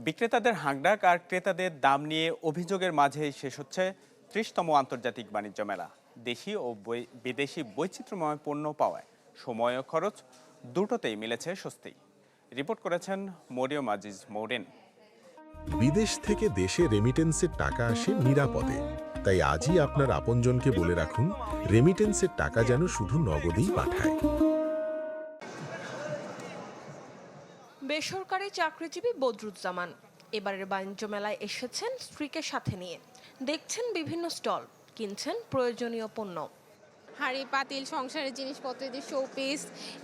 বিক্রেতাদের হাঁকডাক আর ক্রেতাদের দাম নিয়ে অভিযোগের মাঝেই শেষ হচ্ছে ৩০তম আন্তর্জাতিক বাণিজ্য মেলা। দেশি ও বিদেশি বৈচিত্র্যময় পণ্য পাওয়ায় সময় ও খরচ দুটোতেই মিলেছে স্বস্তি। রিপোর্ট করেছেন মরিয়ম আজিজ মৌরিন। বিদেশ থেকে দেশে রেমিটেন্সের টাকা আসে নিরাপদে। তাই আজই আপনার আপনজনকে বলে রাখুন, রেমিটেন্সের টাকা যেন শুধু নগদেই পাঠায়। বেসরকারি চাকরিজীবী বদরুজ্জামান এবারের বাণিজ্য মেলায় এসেছেন স্ত্রীকে সাথে নিয়ে। দেখছেন বিভিন্ন স্টল, কিনছেন প্রয়োজনীয় পণ্য। হাঁড়ি পাতিল, সংসারের জিনিসপত্র, যে শোপিস,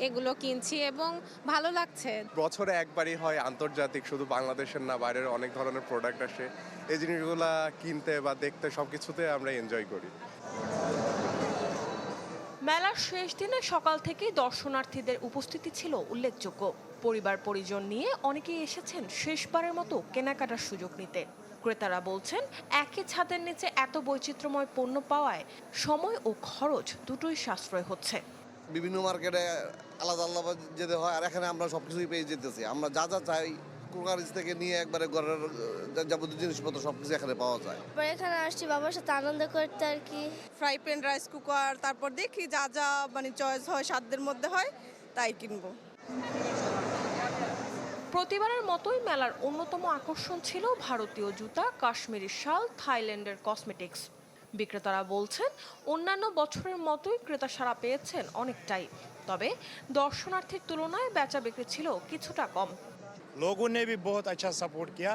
এগুলো কিনছি এবং ভালো লাগছে। বছরে একবারই হয় আন্তর্জাতিক, শুধু বাংলাদেশের না, বাইরের অনেক ধরনের প্রোডাক্ট আসে। এই জিনিসগুলো কিনতে বা দেখতে সবকিছুতে আমরা এনজয় করি। মেলার শেষ দিনে সকাল থেকেই দর্শনার্থীদের উপস্থিতি ছিল উল্লেখযোগ্য। পরিবার পরিজন নিয়ে অনেকেই এসেছেন শেষবারের মতো কেনাকাটার সুযোগ নিতে। ক্রেতারা বলছেন, একই ছাদের নিচে এত বৈচিত্র্যময় পণ্য পাওয়ায় সময় ও খরচ দুটোই সাশ্রয় হচ্ছে। বিভিন্ন মার্কেটে আলাদা আলাদা যেতে হয়, আর এখানে আমরা সবকিছুই পেয়ে যেতেছি। আমরা যা যা চাই কুকারিজ থেকে নিয়ে একবারে ঘরের যাবতীয় জিনিসপত্র সবকিছু এখানে পাওয়া যায়। এখানে আসছি বাবার সাথে আনন্দ করতে আর কি। ফ্রাই প্যান, রাইস কুকার, তারপর দেখি যা যা মানে চয়েস হয়, সাধ্যের মধ্যে হয়, তাই কিনবো। প্রতিবারের মতোই মেলার অন্যতম আকর্ষণ ছিল ভারতীয় জুতা, কাশ্মীরি শাল, থাইল্যান্ডের কসমেটিক্স। বিক্রেতারা বলছেন, অন্যান্য বছরের মতোই ক্রেতা সাড়া পেয়েছেন অনেকটাই। তবে দর্শনার্থীর তুলনায় বেচা বিক্রি ছিল কিছুটা কম। लोगों ने भी बहुत अच्छा सपोर्ट किया।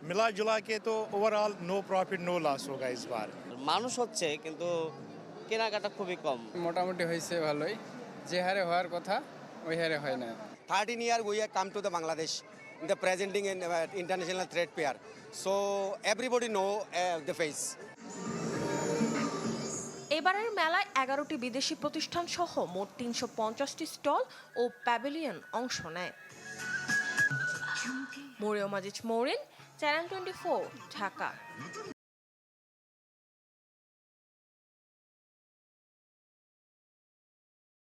मिला जुला के तो overall no profit no loss होगा इस बार। মানুষ হচ্ছে কিন্তু কেনাকাটা খুবই কম। মোটামুটি হয়েছে ভালোই, যে হারে হওয়ার কথা ওই হারে হয় না। 13 years we have come to the Bangladesh in the presenting in international trade fair. So everybody know the face. এবারের মেলায় 11টি বিদেশি প্রতিষ্ঠান সহ মোট 350টি স্টল ও প্যাভিলিয়ন অংশ নেয়। মরিয়ম আজিজ মৌরিন, চ্যানেল 24, ঢাকা।